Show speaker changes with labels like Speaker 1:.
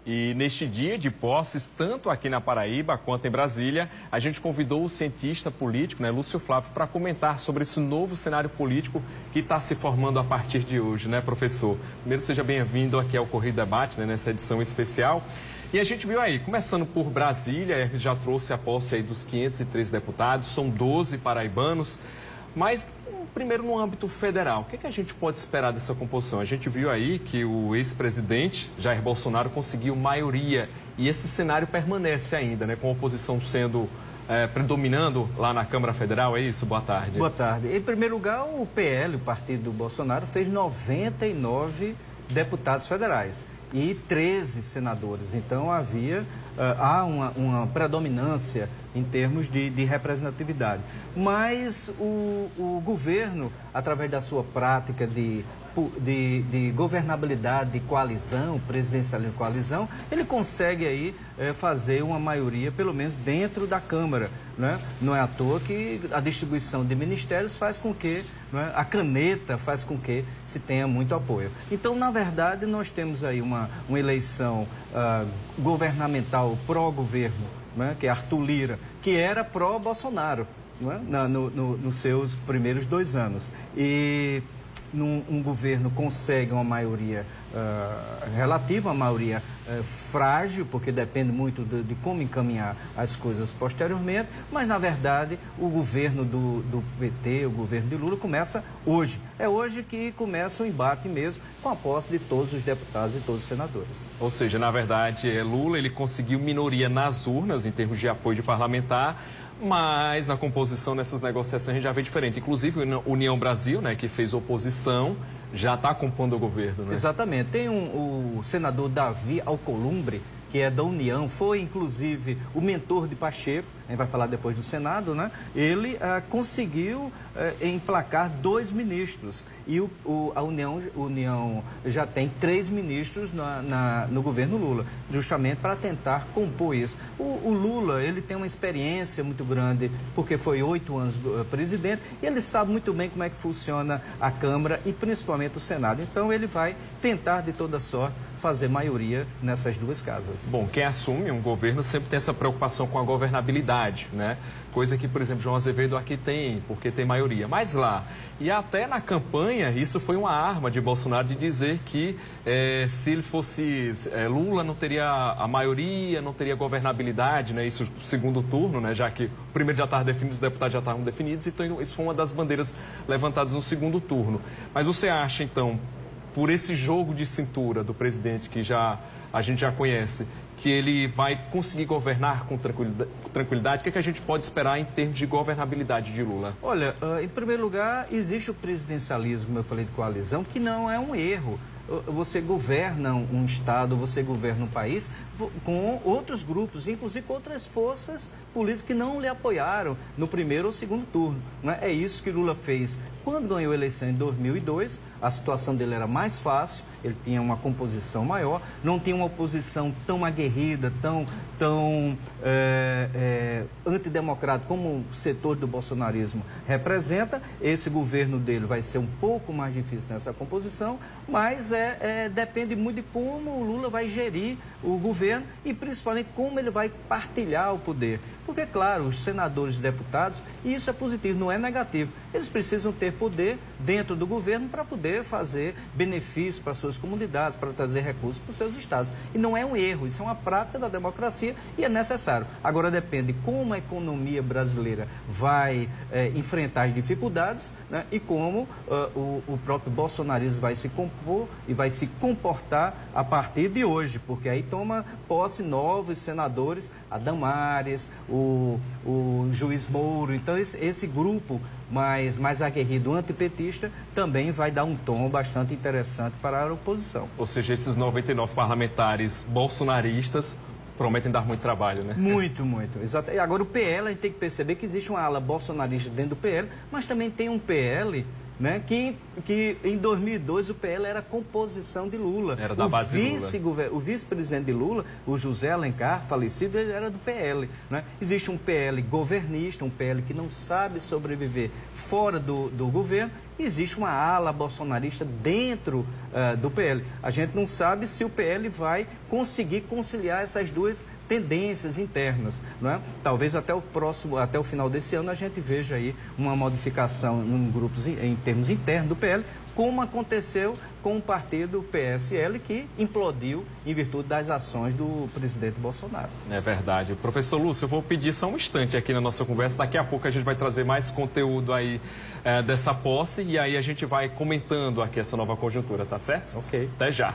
Speaker 1: E neste dia de posses, tanto aqui na Paraíba quanto em Brasília, a gente convidou o cientista político, Lúcio Flávio, para comentar sobre esse novo cenário político que está se formando a partir de hoje, professor? Primeiro, seja bem-vindo aqui ao Correio Debate, nessa edição especial. E a gente viu aí, começando por Brasília, já trouxe a posse aí dos 503 deputados, são 12 paraibanos, mas primeiro no âmbito federal, o que a gente pode esperar dessa composição? A gente viu aí que o ex-presidente Jair Bolsonaro conseguiu maioria e esse cenário permanece ainda, com a oposição sendo predominando lá na Câmara Federal, é isso? Boa tarde.
Speaker 2: Boa tarde. Em primeiro lugar, o PL, o partido do Bolsonaro, fez 99 deputados federais e 13 senadores. Então há uma predominância em termos de representatividade. Mas o governo, através da sua prática de governabilidade, de coalizão, presidencialismo de coalizão, ele consegue aí fazer uma maioria, pelo menos dentro da Câmara. Não é à toa que a distribuição de ministérios faz com que, a caneta faz com que se tenha muito apoio. Então, na verdade, nós temos aí uma eleição governamental pró-governo, que é Arthur Lira, que era pró-Bolsonaro, nos seus primeiros 2 anos. E um governo consegue uma maioria relativa, uma maioria frágil, porque depende muito de como encaminhar as coisas posteriormente, mas, na verdade, o governo do PT, o governo de Lula, começa hoje. É hoje que começa o embate mesmo, com a posse de todos os deputados e todos os senadores.
Speaker 1: Ou seja, na verdade, Lula ele conseguiu minoria nas urnas, em termos de apoio de parlamentar, mas na composição dessas negociações a gente já vê diferente. Inclusive, a União Brasil, que fez oposição, já está compondo o governo,
Speaker 2: Exatamente. Tem o senador Davi Alcolumbre, que é da União, foi inclusive o mentor de Pacheco, a gente vai falar depois do Senado, Ele conseguiu emplacar 2 ministros e a União já tem 3 ministros no governo Lula, justamente para tentar compor isso. O Lula, ele tem uma experiência muito grande, porque foi 8 anos presidente, e ele sabe muito bem como é que funciona a Câmara e principalmente o Senado. Então ele vai tentar de toda sorte fazer maioria nessas 2 casas.
Speaker 1: Bom, quem assume um governo sempre tem essa preocupação com a governabilidade, Coisa que, por exemplo, João Azevedo aqui tem, porque tem maioria. Mas lá, e até na campanha, isso foi uma arma de Bolsonaro de dizer que se ele fosse Lula, não teria a maioria, não teria governabilidade, Isso no segundo turno, Já que o primeiro já estava definido, os deputados já estavam definidos, então isso foi uma das bandeiras levantadas no segundo turno. Mas você acha, então, por esse jogo de cintura do presidente que a gente já conhece, que ele vai conseguir governar com tranquilidade? O que a gente pode esperar em termos de governabilidade de Lula?
Speaker 2: Olha, em primeiro lugar, existe o presidencialismo, como eu falei, de coalizão, que não é um erro. Você governa um Estado, você governa um país com outros grupos, inclusive com outras forças políticas que não lhe apoiaram no primeiro ou segundo turno. É isso que Lula fez. Quando ganhou a eleição em 2002, a situação dele era mais fácil, ele tinha uma composição maior, não tinha uma oposição tão aguerrida, tão antidemocrática como o setor do bolsonarismo representa. Esse governo dele vai ser um pouco mais difícil nessa composição, mas depende muito de como o Lula vai gerir o governo e principalmente como ele vai partilhar o poder. Porque, claro, os senadores e deputados, e isso é positivo, não é negativo, eles precisam ter poder dentro do governo para poder fazer benefícios para suas comunidades, para trazer recursos para os seus estados. E não é um erro, isso é uma prática da democracia e é necessário. Agora depende como a economia brasileira vai enfrentar as dificuldades, e como o próprio bolsonarismo vai se compor e vai se comportar a partir de hoje, porque aí toma posse novos senadores, a Damares, o juiz Moro. Então esse grupo mais aguerrido antipetista também vai dar um tom bastante interessante para a oposição.
Speaker 1: Ou seja, esses 99 parlamentares bolsonaristas prometem dar muito trabalho,
Speaker 2: Muito, muito. Exato. E agora o PL, a gente tem que perceber que existe uma ala bolsonarista dentro do PL, mas também tem um PL que em 2002 o PL era a composição de Lula.
Speaker 1: Era da base de Lula.
Speaker 2: O vice-presidente de Lula, o José Alencar, falecido, ele era do PL. Existe um PL governista, um PL que não sabe sobreviver fora do governo, existe uma ala bolsonarista dentro do PL. A gente não sabe se o PL vai conseguir conciliar essas duas tendências internas, não é? Talvez até o final desse ano a gente veja aí uma modificação em termos internos do PL, como aconteceu com o partido PSL, que implodiu em virtude das ações do presidente Bolsonaro.
Speaker 1: É verdade. Professor Lúcio, eu vou pedir só um instante aqui na nossa conversa. Daqui a pouco a gente vai trazer mais conteúdo aí dessa posse e aí a gente vai comentando aqui essa nova conjuntura, tá certo?
Speaker 2: Ok.
Speaker 1: Até já.